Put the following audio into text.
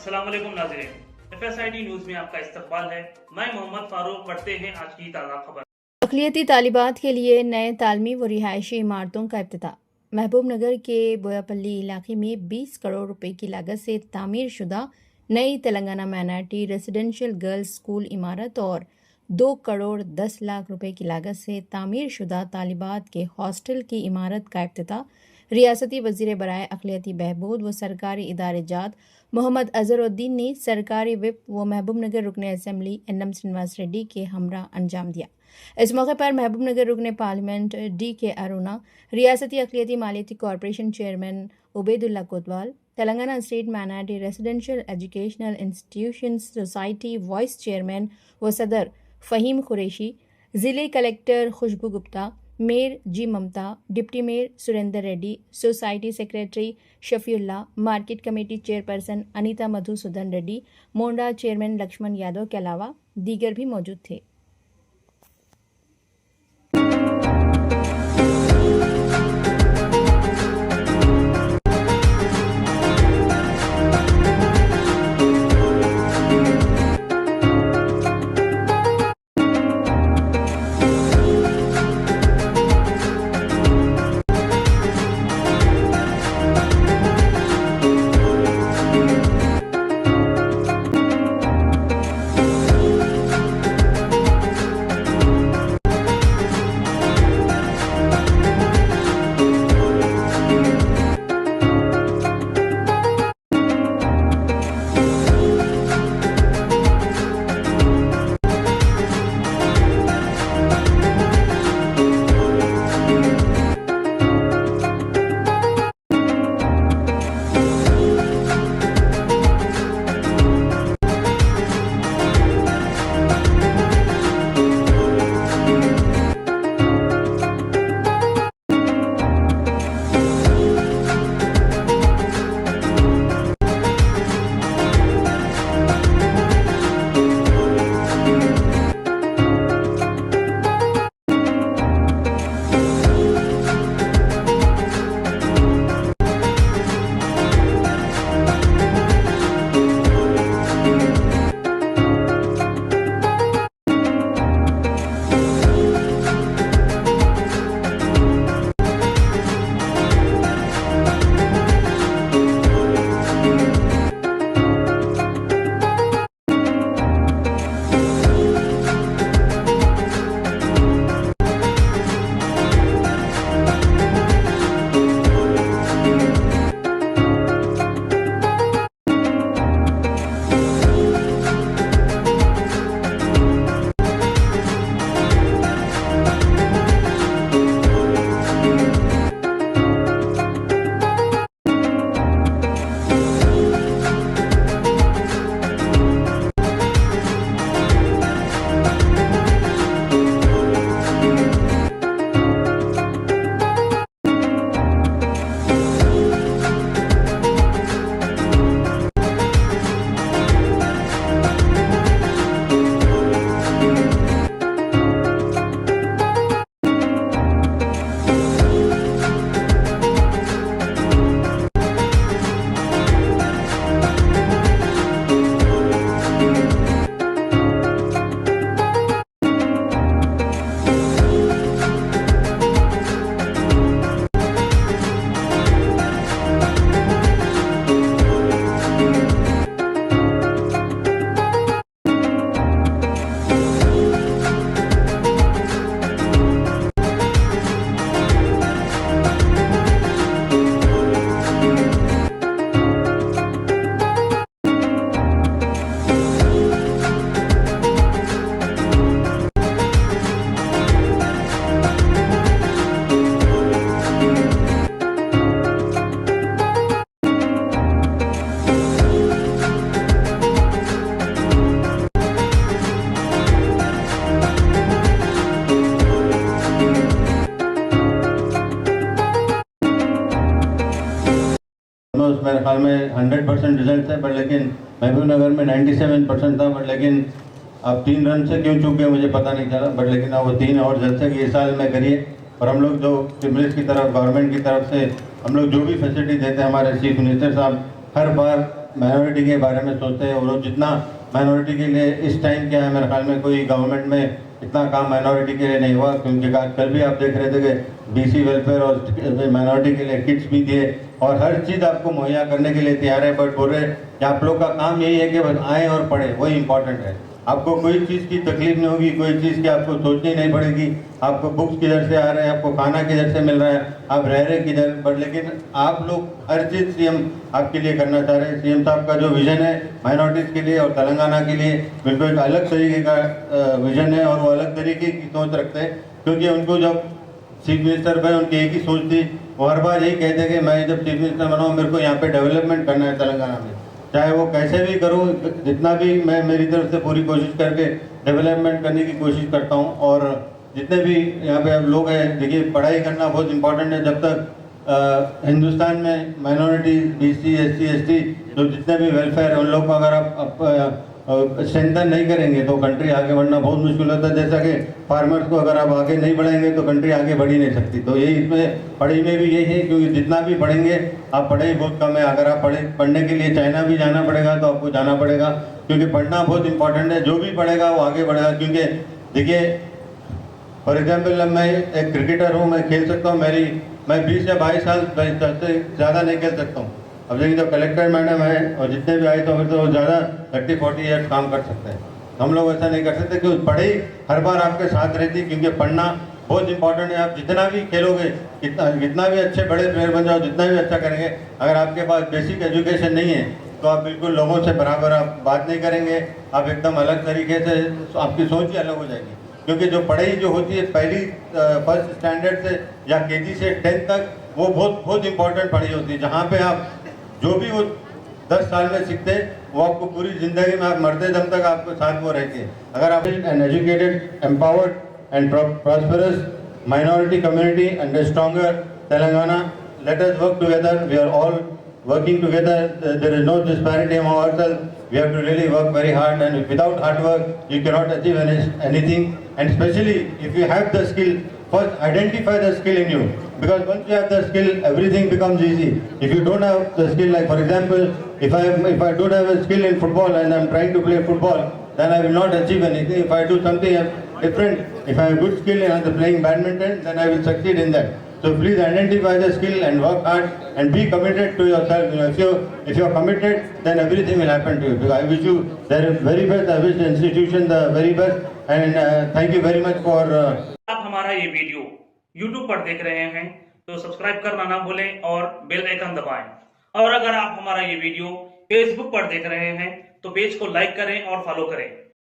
अस्सलाम वालेकुम नाज़रीन, FSID न्यूज़ में आपका इस्तकबाल है। मैं मोहम्मद फारूक। पढ़ते हैं आज की ताज़ा खबर। अक़लियती तालिबात के लिए नए तालीमी व रिहायशी इमारतों का इफ्तिताह। महबूबनगर के बोयापल्ली इलाके में 20 करोड़ रुपए की लागत से तामीर शुदा नई Telangana minority residential girls school इमारत और 2 करोड़ 10 लाख रुपए की लागत से तामीर शुदा तालिबात के हॉस्टल की इमारत का इफ्तिताह रियासती वज़ीर बराए अक़लियती बहबूद व सरकारी इदारे जात मोहम्मद अज़हरुद्दीन ने सरकारी विप व महबूबनगर रुकन असम्बली NM श्रीनिवास रेड्डी के हमरा अंजाम दिया। इस मौके पर महबूबनगर रुकन पार्लियामेंट DK अरुणा, रियासती अक़लियती मालियती corporation chairman Ubaidullah Kotwal, Telangana state minority residential educational institutions society vice chairman व सदर फ़हीम कुरैशी, ज़िले collector Khushboo Gupta, mayor G Mamata, deputy mayor Surender Reddy, society secretary Shafiullah, market committee chairperson Anita Madhusudan Reddy, Monda chairman Laxman Yadav के अलावा दीगर भी मौजूद थे। मेरे ख्याल में 100% रिजल्ट है, बट लेकिन महबूबनगर में 97% था, बट लेकिन अब 3 रन से क्यों चूक गए मुझे पता नहीं चला, बट लेकिन अब वो 3 और जलसे कि इस साल में करिए। और हम लोग जो स्टिमुलस की तरफ गवर्नमेंट की तरफ से हम लोग जो भी फैसिलिटी देते हैं, हमारे चीफ मिनिस्टर साहब हर बार माइनॉरिटी के बारे में सोचते हैं। और वो जितना माइनॉरिटी के लिए इस टाइम क्या है, मेरे ख्याल में कोई गवर्नमेंट में इतना काम माइनॉरिटी के लिए नहीं हुआ, क्योंकि कल भी आप देख रहे थे कि बीसी वेलफेयर और माइनॉरिटी के लिए किट्स भी दिए और हर चीज़ आपको मुहैया करने के लिए तैयार है। बट बोल रहे कि आप लोग का काम यही है कि बस आएँ और पढ़ें, वही इंपॉर्टेंट है। आपको कोई चीज़ की तकलीफ नहीं होगी, कोई चीज़ की आपको सोचनी नहीं पड़ेगी। आपको बुक्स किधर से आ रहे हैं, आपको खाना किधर से मिल रहा है, आप रह रहे किधर। बट लेकिन आप लोग हर चीज़ सीएम आपके लिए करना चाह रहे हैं। सीएम साहब का जो विज़न है माइनॉरिटीज़ के लिए और तेलंगाना के लिए, बिल्कुल एक अलग तरीके का विज़न है और वो अलग तरीके की सोच रखते हैं। क्योंकि उनको जब चीफ मिनिस्टर बने उनकी एक ही सोच थी, वो हर बार यही कहते कि मैं जब चीफ मिनिस्टर बना हूँ, मेरे को यहाँ पे डेवलपमेंट करना है तेलंगाना में, चाहे वो कैसे भी करूँ, जितना भी मैं मेरी तरफ से पूरी कोशिश करके डेवलपमेंट करने की कोशिश करता हूँ। और जितने भी यहाँ पे लोग हैं, देखिए पढ़ाई करना बहुत इंपॉर्टेंट है। जब तक हिंदुस्तान में माइनॉरिटी, बीसी, एससी, एसटी जो जितने भी वेलफेयर है, उन लोग को अगर आप स्ट्रेंथन नहीं करेंगे तो कंट्री आगे बढ़ना बहुत मुश्किल होता है। जैसा कि फार्मर्स को अगर आप आगे नहीं बढ़ाएंगे तो कंट्री आगे बढ़ ही नहीं सकती। तो यही इसमें पढ़ाई में भी यही है, क्योंकि जितना भी पढ़ेंगे आप, पढ़ाई बहुत कम है। अगर आप पढ़ने के लिए चाइना भी जाना पड़ेगा तो आपको जाना पड़ेगा, क्योंकि पढ़ना बहुत इंपॉर्टेंट है। जो भी पढ़ेगा वो आगे बढ़ेगा। क्योंकि देखिए फॉर एग्जाम्पल मैं एक क्रिकेटर हूँ, मैं खेल सकता हूँ, मैं 20 या 22 साल से ज़्यादा नहीं खेल सकता हूँ। अब देखिए जो कलेक्टर मैडम है और जितने भी आए तो फिर तो ज़्यादा 30-40 ईयर्स काम कर सकते हैं। हम लोग ऐसा नहीं कर सकते, क्योंकि पढ़ाई हर बार आपके साथ रहती है। क्योंकि पढ़ना बहुत इंपॉर्टेंट है। आप जितना भी खेलोगे, जितना भी अच्छे बड़े प्लेयर बन जाओ, जितना भी अच्छा करेंगे, अगर आपके पास बेसिक एजुकेशन नहीं है तो आप बिल्कुल लोगों से बराबर आप बात नहीं करेंगे। आप एकदम अलग तरीके से, आपकी सोच ही अलग हो जाएगी। क्योंकि जो पढ़ाई जो होती है पहली फर्स्ट स्टैंडर्ड से या केजी से 10th तक, वो बहुत इंपॉर्टेंट पढ़ाई होती है। जहाँ पे आप जो भी वो 10 साल में सीखते हैं वो आपको पूरी ज़िंदगी में, आप मरते दम तक आपको साथ वो रहती है। अगर आप an educated, empowered and prosperous minority community and a stronger Telangana, let us work together, we are all working together, there is no disparity among ourselves. We have to really work very hard, and without hard work you cannot achieve anything. And especially if you have the skill, first identify the skill in you, because once you have the skill everything becomes easy. If you don't have the skill, like for example if I don't have a skill in football and I'm trying to play football, then I will not achieve anything. If I do something different, if I have good skill in playing badminton, then I will succeed in that. So please identify the skill and work hard and be committed to yourself. If you are committed, then everything will happen to you. Because I wish you the very best. I wish the institution the very best. And thank you very much for. आप हमारा ये video YouTube पर देख रहे हैं तो subscribe करना ना भूलें और बेल आइकन दबाएं। और अगर आप हमारा ये वीडियो Facebook पर देख रहे हैं तो पेज को लाइक करें और फॉलो करें।